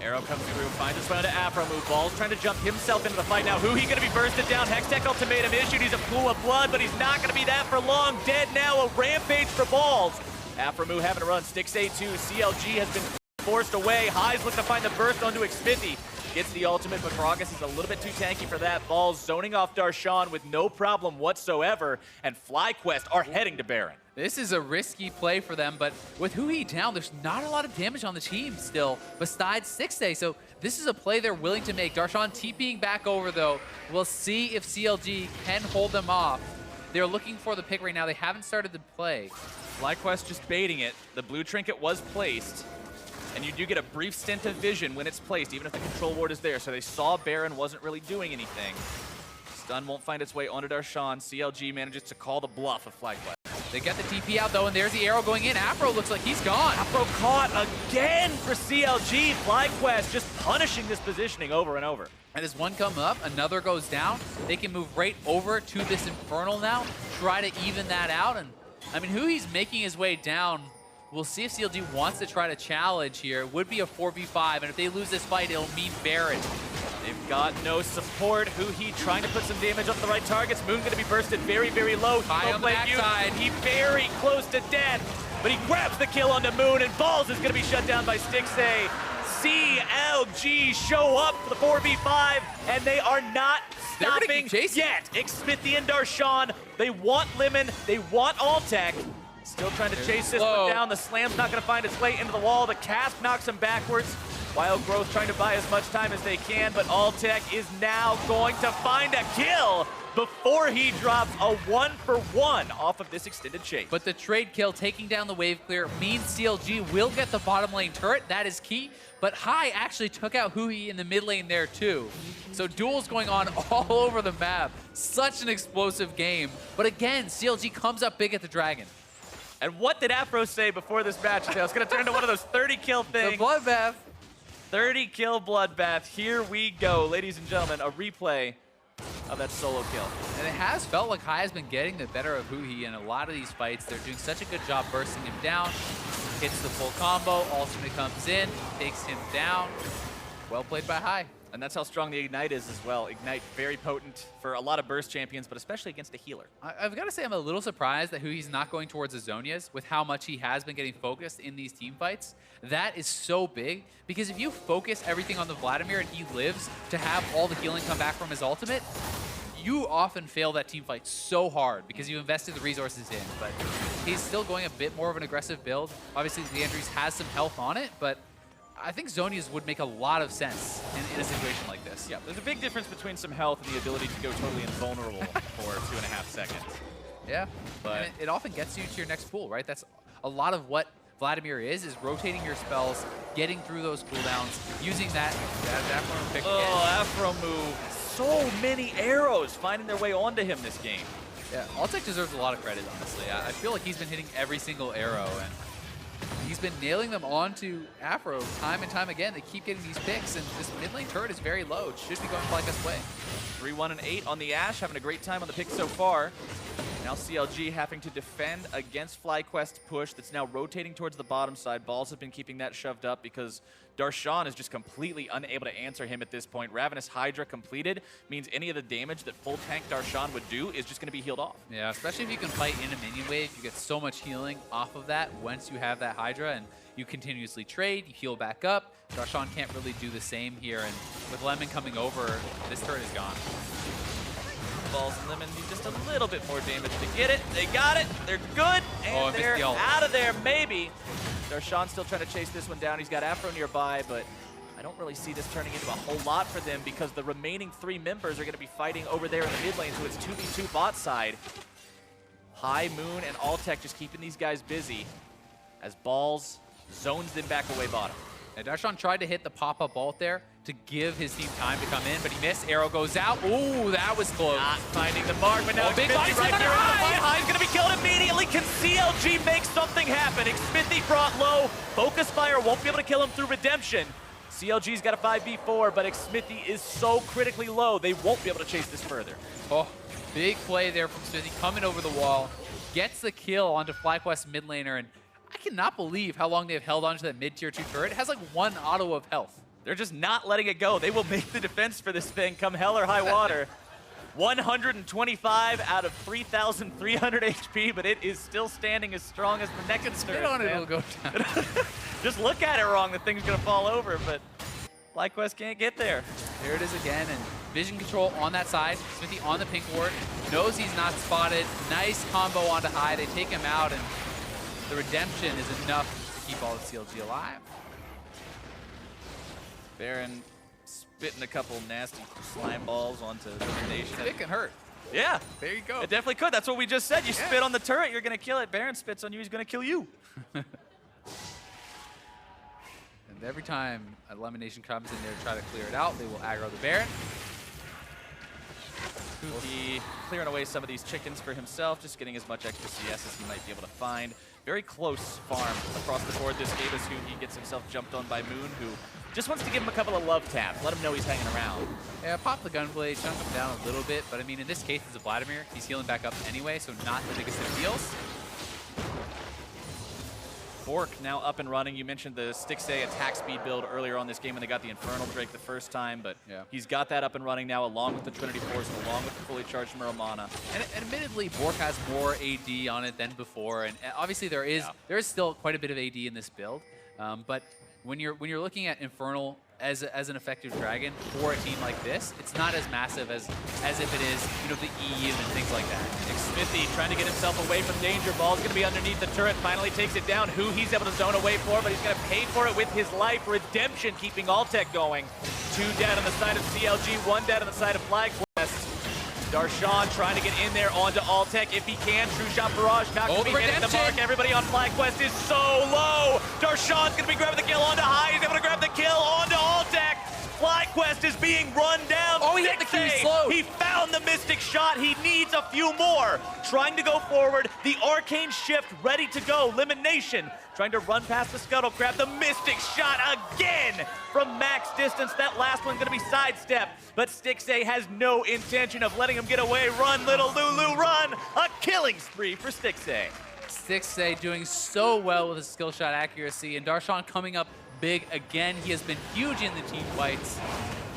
Arrow comes through, finds his way onto Aphromoo. Ball's trying to jump himself into the fight now. Huhi going to be bursted down. Hextech ultimatum issued. He's a pool of blood, but he's not going to be that for long. Dead now, a rampage for Balls. Aphromoo having to run. Stixxay 2. CLG has been forced away. High's looking to find the burst onto Xmithie. Gets the ultimate, but Gragas is a little bit too tanky for that. Balls zoning off Darshan with no problem whatsoever, and FlyQuest are heading to Baron. This is a risky play for them, but with Huhi down, there's not a lot of damage on the team still, besides Stixxay, so this is a play they're willing to make. Darshan TPing back over, though. We'll see if CLG can hold them off. They're looking for the pick right now. They haven't started the play. FlyQuest just baiting it. The blue trinket was placed, and you do get a brief stint of vision when it's placed, even if the control ward is there. So they saw Baron wasn't really doing anything. Stun won't find its way onto Darshan. CLG manages to call the bluff of FlyQuest. They get the TP out, though, and there's the arrow going in. Aphro looks like he's gone. Aphro caught again for CLG. FlyQuest just punishing this positioning over and over. And as one comes up, another goes down. They can move right over to this Infernal now, try to even that out. And I mean, Huhi's making his way down. We'll see if CLG wants to try to challenge here. It would be a 4v5, and if they lose this fight, it'll mean Baron. They've got no support. Huhi trying to put some damage on the right targets. Moon going to be bursted very, very low. High on the backside. He very close to death, but he grabs the kill onto Moon, and Balls is going to be shut down by Stixxay. CLG show up for the 4v5, and they are not stopping yet. Xmithie and Darshan, they want Lemon, they want Altec. Still trying to chase this one down. The slam's not going to find its way into the wall. The cast knocks him backwards. Wild Growth trying to buy as much time as they can, but Altec is now going to find a kill before he drops a 1-for-1 off of this extended chase. But the trade kill taking down the wave clear means CLG will get the bottom lane turret. That is key. But High actually took out Huhi in the mid lane there too. So duels going on all over the map. Such an explosive game. But again, CLG comes up big at the Dragon. And what did Aphro say before this match? It's going to turn into one of those 30-kill things. The bloodbath. 30-kill bloodbath. Here we go, ladies and gentlemen. A replay of that solo kill. And it has felt like High has been getting the better of Huhi in a lot of these fights. They're doing such a good job bursting him down. Hits the full combo, ultimate comes in, takes him down. Well played by High. And that's how strong the Ignite is as well. Ignite very potent for a lot of burst champions, but especially against a healer. I've got to say I'm a little surprised that Huhi's not going towards Azonias with how much he has been getting focused in these team fights. That is so big, because if you focus everything on the Vladimir and he lives to have all the healing come back from his ultimate, you often fail that team fight so hard because you invested the resources in. But he's still going a bit more of an aggressive build. Obviously, Leandries has some health on it, but I think Zonias would make a lot of sense in a situation like this. Yeah, there's a big difference between some health and the ability to go totally invulnerable for 2.5 seconds. Yeah, but it often gets you to your next pool, right? That's a lot of what Vladimir is rotating your spells, getting through those cooldowns, using that Aphromoo pick again. Aphromoo. So many arrows finding their way onto him this game. Yeah, Altec deserves a lot of credit, honestly. I feel like he's been hitting every single arrow, and he's been nailing them onto Aphro time and time again. They keep getting these picks, and this mid lane turret is very low. It should be going FlyQuest's way. 3-1 and 8 on the Ashe, having a great time on the pick so far. Now CLG having to defend against FlyQuest's push that's now rotating towards the bottom side. Balls have been keeping that shoved up because Darshan is just completely unable to answer him at this point. Ravenous Hydra completed means any of the damage that full tank Darshan would do is just going to be healed off. Yeah, especially if you can fight in a minion wave. You get so much healing off of that once you have that Hydra, and you continuously trade, you heal back up. Darshan can't really do the same here, and with Lemon coming over, this turret is gone. Balls and Lemon need just a little bit more damage to get it. They got it. They're good. And they're out of there, maybe. Darshan still trying to chase this one down. He's got Aphro nearby, but I don't really see this turning into a whole lot for them because the remaining 3 members are going to be fighting over there in the mid lane, so it's 2v2 bot side. High, Moon, and Altec just keeping these guys busy as Balls zones them back away bottom. And Darshan tried to hit the pop-up ult there to give his team time to come in, but he missed. Arrow goes out. Ooh, that was close. Not finding the mark, but now big body right here. High's going to be killed immediately. Can CLG make something happen? Xmithie brought low. Focus Fire won't be able to kill him through Redemption. CLG's got a 5v4, but Xmithie is so critically low, they won't be able to chase this further. Oh, big play there from Xmithie coming over the wall. Gets the kill onto FlyQuest mid laner, and I cannot believe how long they've held onto that mid-tier 2 turret. It has like 1 auto of health. They're just not letting it go. They will make the defense for this thing come hell or high water. 125 out of 3,300 HP, but it is still standing as strong as the next spit on it, it'll go down. Just look at it wrong, the thing's gonna fall over, but FlyQuest can't get there. There it is again, and vision control on that side. Xmithie on the pink ward, knows he's not spotted. Nice combo onto High, they take him out, and the redemption is enough to keep all of CLG alive. Baron spitting a couple nasty slime balls onto Lemonnation. It can hurt. Yeah. There you go. It definitely could. That's what we just said. You spit on the turret, you're going to kill it. Baron spits on you, he's going to kill you. And every time a Lemonnation comes in there to try to clear it out, they will aggro the Baron. Huhi clearing away some of these chickens for himself, just getting as much extra CS as he might be able to find. Very close farm across the board this game as Huhi gets himself jumped on by Moon, who just wants to give him a couple of love taps, let him know he's hanging around. Yeah, pop the gunblade, chunk him down a little bit, but I mean, in this case, it's a Vladimir. He's healing back up anyway, so not the biggest of deals. Bork now up and running. You mentioned the Stixxay attack speed build earlier on this game when they got the Infernal Drake the first time, but he's got that up and running now along with the Trinity Force, along with the fully charged Muramana. And admittedly, Bork has more AD on it than before, and obviously there is still quite a bit of AD in this build, but when you're looking at Infernal as an effective dragon for a team like this, it's not as massive as if it is, you know, the EU and things like that. Xmithie trying to get himself away from danger. Ball's going to be underneath the turret. Finally takes it down. Huhi's able to zone away for it, but he's going to pay for it with his life. Redemption keeping Altec going. 2 dead on the side of CLG, 1 dead on the side of FlyQuest. Darshan trying to get in there onto Altec if he can. True shot barrage not going to be hitting the mark. Everybody on FlyQuest is so low. Darshan's going to be grabbing the kill onto High. He's able to grab the kill onto Altec. FlyQuest is being run down. Oh, he hit the key slow. He found the Mystic shot. He needs a few more. Trying to go forward. The Arcane Shift ready to go. Lemonnation trying to run past the Scuttle Crab. The Mystic shot again from max distance. That last one going to be sidestepped. But Stixxay has no intention of letting him get away. Run, little Lulu, run! A killing spree for Stixxay. Stixxay doing so well with his skill shot accuracy, and Darshan coming up big again. He has been huge in the team fights,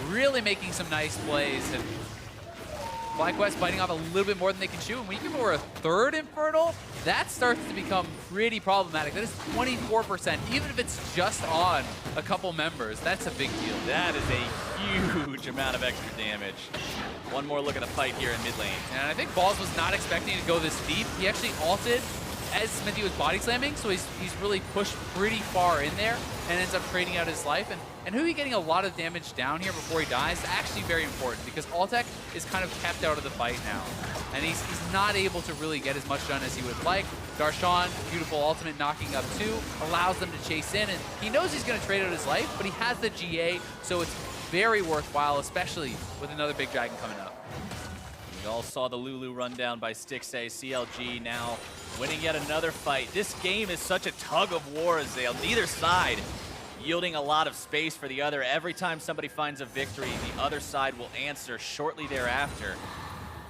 really making some nice plays. And FlyQuest biting off a little bit more than they can chew. And when you give over a 3rd Infernal, that starts to become pretty problematic. That is 24%, even if it's just on a couple members. That's a big deal. That is a huge amount of extra damage. One more look at the fight here in mid lane. And I think Balls was not expecting to go this deep. He actually ulted as Xmithie was body slamming, so he's really pushed pretty far in there and ends up trading out his life. And Huhi getting a lot of damage down here before he dies is actually very important because Altec is kind of kept out of the fight now. And he's not able to really get as much done as he would like. Darshan, beautiful ultimate knocking up 2, allows them to chase in, and he knows he's going to trade out his life, but he has the GA, so it's very worthwhile, especially with another big dragon coming up. We all saw the Lulu run down by Stixxay. CLG now winning yet another fight. This game is such a tug of war, Azael. Neither side yielding a lot of space for the other. Every time somebody finds a victory, the other side will answer shortly thereafter.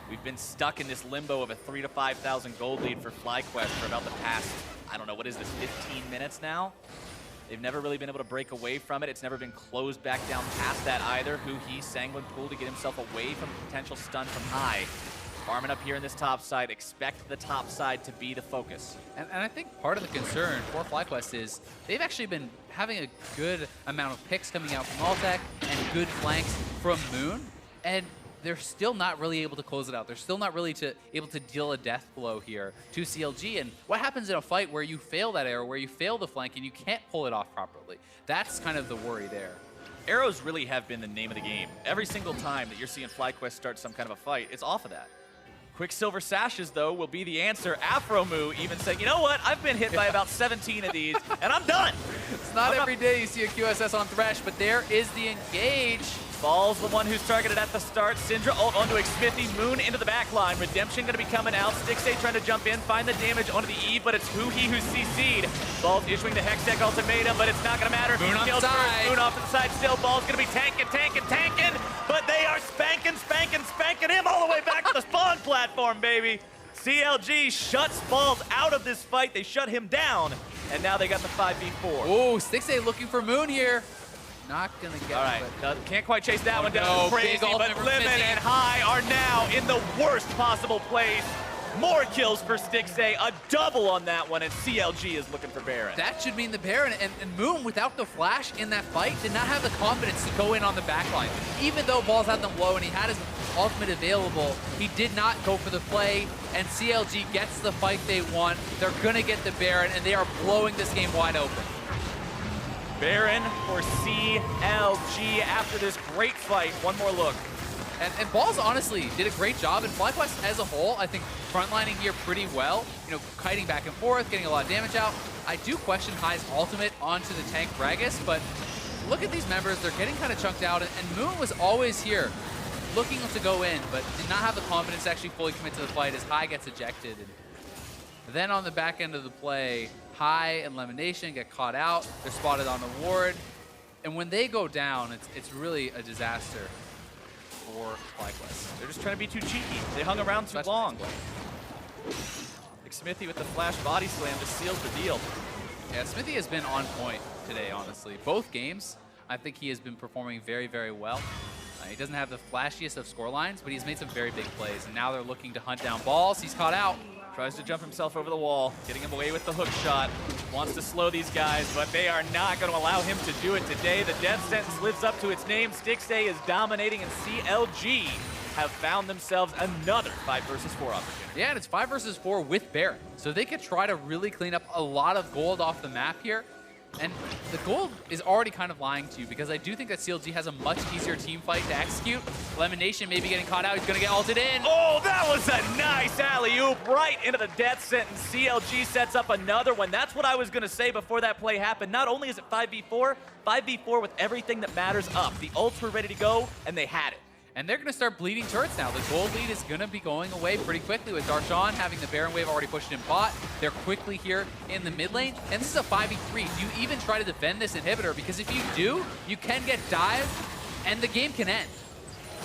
We've been stuck in this limbo of a 3,000 to 5,000 gold lead for FlyQuest for about the past, I don't know, what is this, 15 minutes now? They've never really been able to break away from it. It's never been closed back down past that either. Huhi, Sanguine Pool to get himself away from a potential stun from High. Farming up here in this top side. Expect the top side to be the focus. And I think part of the concern for FlyQuest is they've actually been having a good amount of picks coming out from Altec and good flanks from Moon. And they're still not really able to close it out. They're still not really able to deal a death blow here to CLG. And what happens in a fight where you fail that arrow, where you fail the flank and you can't pull it off properly? That's kind of the worry there. Arrows really have been the name of the game. Every single time that you're seeing FlyQuest start some kind of a fight, it's off of that. Quicksilver Sashes, though, will be the answer. Aphromoo even saying, you know what? I've been hit by about 17 of these, and I'm done. It's not every day you see a QSS on Thresh, but there is the engage. Ball's the one who's targeted at the start. Syndra ult onto Xmithie. Moon into the back line. Redemption going to be coming out. Stixxay trying to jump in, find the damage onto the Eve, but it's Huhi who's CC'd. Ball's issuing the Hextech ultimatum, but it's not going to matter. Moon on the side. Moon off to the side still. Ball's going to be tanking, but they are spanking him all the way back to the spawn platform, baby. CLG shuts Balls out of this fight. They shut him down, and now they got the 5v4. Oh, Stixxay looking for Moon here. Not gonna get all right, can't quite chase that one down. No, crazy, but Lemon and High are now in the worst possible place. More kills for Stixxay, a double on that one, and CLG is looking for Baron. That should mean the Baron, and Moon, without the flash in that fight, did not have the confidence to go in on the backline. Even though Balls had them low and he had his ultimate available, he did not go for the play, and CLG gets the fight they want. They're gonna get the Baron, and they are blowing this game wide open. Baron for CLG after this great fight. One more look. And Balls honestly did a great job, and FlyQuest as a whole, I think, frontlining here pretty well. You know, kiting back and forth, getting a lot of damage out. I do question High's ultimate onto the tank Gragas, but look at these members. They're getting kind of chunked out, and Moon was always here looking to go in, but did not have the confidence to actually fully commit to the fight as High gets ejected. And then on the back end of the play, High and Lemonnation get caught out. They're spotted on the ward. And when they go down, it's really a disaster for FlyQuest. They're just trying to be too cheeky. They hung around too long. Xmithie with the flash body slam just seals the deal. Yeah, Xmithie has been on point today, honestly. Both games, I think he has been performing very, very well. He doesn't have the flashiest of scorelines, but he's made some very big plays. And now they're looking to hunt down Balls. He's caught out. Tries to jump himself over the wall, getting him away with the hook shot. Wants to slow these guys, but they are not going to allow him to do it today. The death sentence lives up to its name. Stixxay is dominating, and CLG have found themselves another 5 versus 4 opportunity. Yeah, and it's 5 versus 4 with Baron. So they could try to really clean up a lot of gold off the map here. And the gold is already kind of lying to you, because I do think that CLG has a much easier team fight to execute. Lemonnation maybe getting caught out. He's going to get ulted in. Oh, that was a nice alley-oop right into the death sentence. CLG sets up another one. That's what I was going to say before that play happened. Not only is it 5v4, 5v4 with everything that matters up. The ults were ready to go, and they had it. And they're going to start bleeding turrets now. The gold lead is going to be going away pretty quickly with Darshan having the Baron wave already pushed in bot. They're quickly here in the mid lane. And this is a 5v3. Do you even try to defend this inhibitor? Because if you do, you can get dived and the game can end.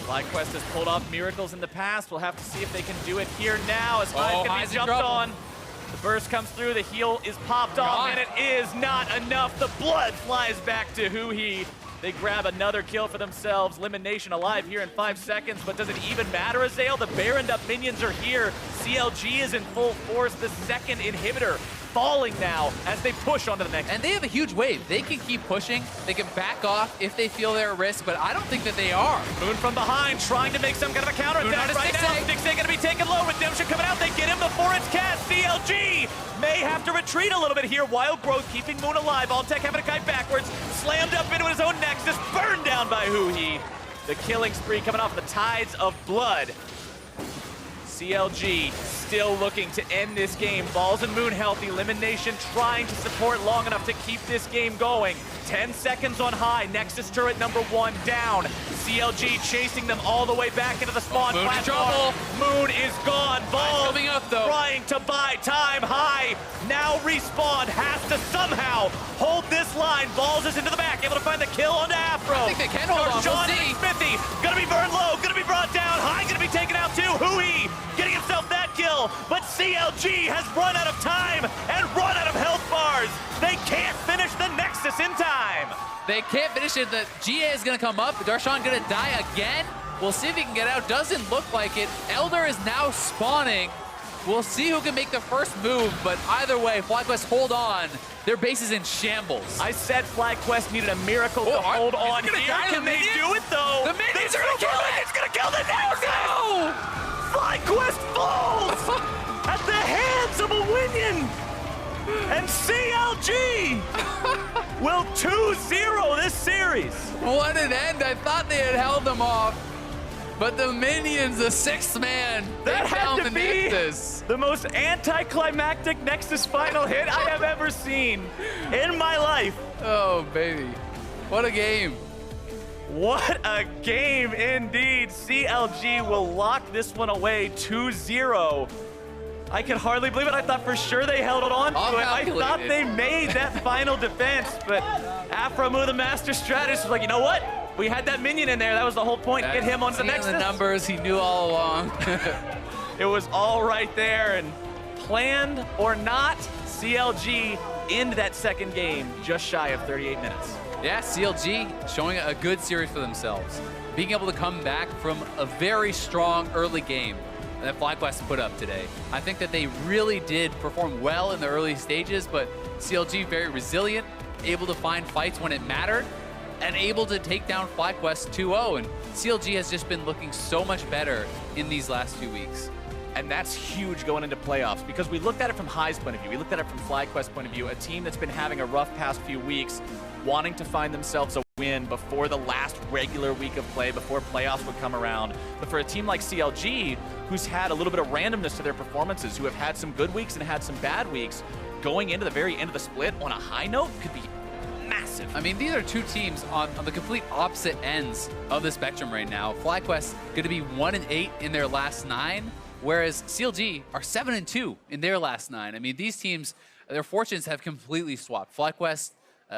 FlyQuest has pulled off miracles in the past. We'll have to see if they can do it here now as High's going to be jumped on. The burst comes through, the heal is popped off, and it is not enough. The blood flies back to Huhi. They grab another kill for themselves. Lemonnation alive here in 5 seconds, but does it even matter, Azael? The Baroned up minions are here. CLG is in full force. The second inhibitor falling now as they push onto the next. And they have a huge wave. They can keep pushing. They can back off if they feel they're at risk, but I don't think that they are. Moon from behind trying to make some kind of a counterattack right now. Stixxay going to be taken low. Redemption coming out. They get him before it's cast. CLG may have to retreat a little bit here. Wild Growth keeping Moon alive. Altec having to kite backwards. Slammed up into his own nexus. Burned down by Huhi. The killing spree coming off the tides of blood. CLG still looking to end this game. Balls and Moon healthy. Lemonnation trying to support long enough to keep this game going. 10 seconds on high. Nexus turret number 1 down. CLG chasing them all the way back into the spawn Moon in platform. trouble. Moon is gone. Balls coming up, though. trying to buy time. High now respawn. Has to somehow hold this line. Balls is into the back. Able to find the kill onto Aphro. I think they can hold on. We'll Darshan see. and Xmithie gonna be burned low. Gonna be brought down. High gonna be taken out too. Huhi getting himself that kill. But CLG has run out of time and run out of health bars. They can't finish the Nexus in time. They can't finish it. The GA is going to come up. Darshan going to die again. We'll see if he can get out. Doesn't look like it. Elder is now spawning. We'll see who can make the first move, but either way, FlyQuest hold on. Their base is in shambles. I said FlyQuest needed a miracle to hold on here. Can they do it though? The minions are going to kill it! It's gonna kill the Nexus! No! FlyQuest falls at the hands of a Winion! And CLG will 2-0 this series. What an end. I thought they had held them off. But the minions, the 6th man, That they had found to the be Nexus. the most anticlimactic Nexus final hit I have ever seen in my life. Oh, baby. What a game. What a game indeed. CLG will lock this one away 2-0. I can hardly believe it. I thought for sure they held it on to it. I thought they made that final defense, but Aphromoo, the master strategist, was like, you know what? We had that minion in there. That was the whole point. Get him on the Nexus. The numbers he knew all along. It was all right there, and planned or not, CLG end that second game just shy of 38 minutes. Yeah, CLG showing a good series for themselves. Being able to come back from a very strong early game that FlyQuest put up today. I think that they really did perform well in the early stages, but CLG very resilient, able to find fights when it mattered, and able to take down FlyQuest 2-0. And CLG has just been looking so much better in these last few weeks. And that's huge going into playoffs, because we looked at it from High's point of view. We looked at it from FlyQuest's point of view, a team that's been having a rough past few weeks, wanting to find themselves a win before the last regular week of play, before playoffs would come around. But for a team like CLG, who's had a little bit of randomness to their performances, who have had some good weeks and had some bad weeks, going into the very end of the split on a high note could be massive. I mean, these are two teams on the complete opposite ends of the spectrum right now. FlyQuest going to be 1-8 in their last 9, whereas CLG are 7-2 in their last 9. I mean, these teams, their fortunes have completely swapped. FlyQuest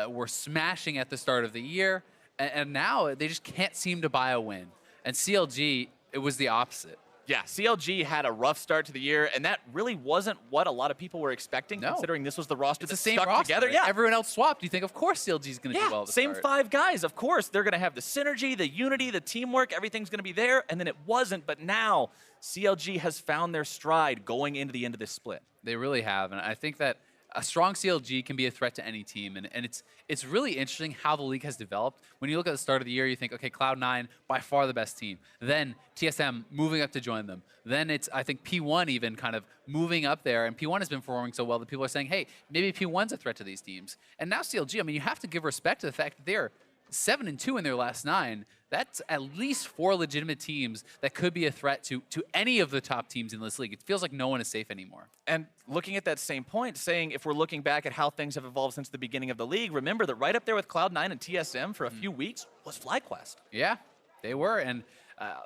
were smashing at the start of the year, and now they just can't seem to buy a win. And CLG, it was the opposite. Yeah, CLG had a rough start to the year, and that really wasn't what a lot of people were expecting, considering this was the roster that stuck together. Yeah, everyone else swapped. You think, of course, CLG is going to do well at the same start. 5 guys. Of course, they're going to have the synergy, the unity, the teamwork. Everything's going to be there, and then it wasn't. But now, CLG has found their stride going into the end of this split. They really have, and I think that a strong CLG can be a threat to any team, and it's really interesting how the league has developed. When you look at the start of the year, you think, okay, Cloud9, by far the best team. Then TSM moving up to join them. Then it's, I think, P1 even kind of moving up there, and P1 has been performing so well that people are saying, hey, maybe P1's a threat to these teams. And now CLG, I mean, you have to give respect to the fact that they're 7-2 in their last 9. That's at least 4 legitimate teams that could be a threat to any of the top teams in this league. It feels like no one is safe anymore. And looking at that same point, saying if we're looking back at how things have evolved since the beginning of the league, remember that right up there with Cloud9 and TSM for a few weeks was FlyQuest. Yeah, they were, and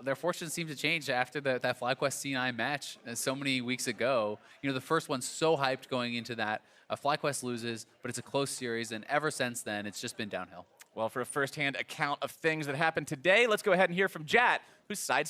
their fortunes seemed to change after that FlyQuest C9 match so many weeks ago. You know, the first one's so hyped going into that. FlyQuest loses, but it's a close series, and ever since then, it's just been downhill. Well, for a first-hand account of things that happened today, let's go ahead and hear from Jat, whose side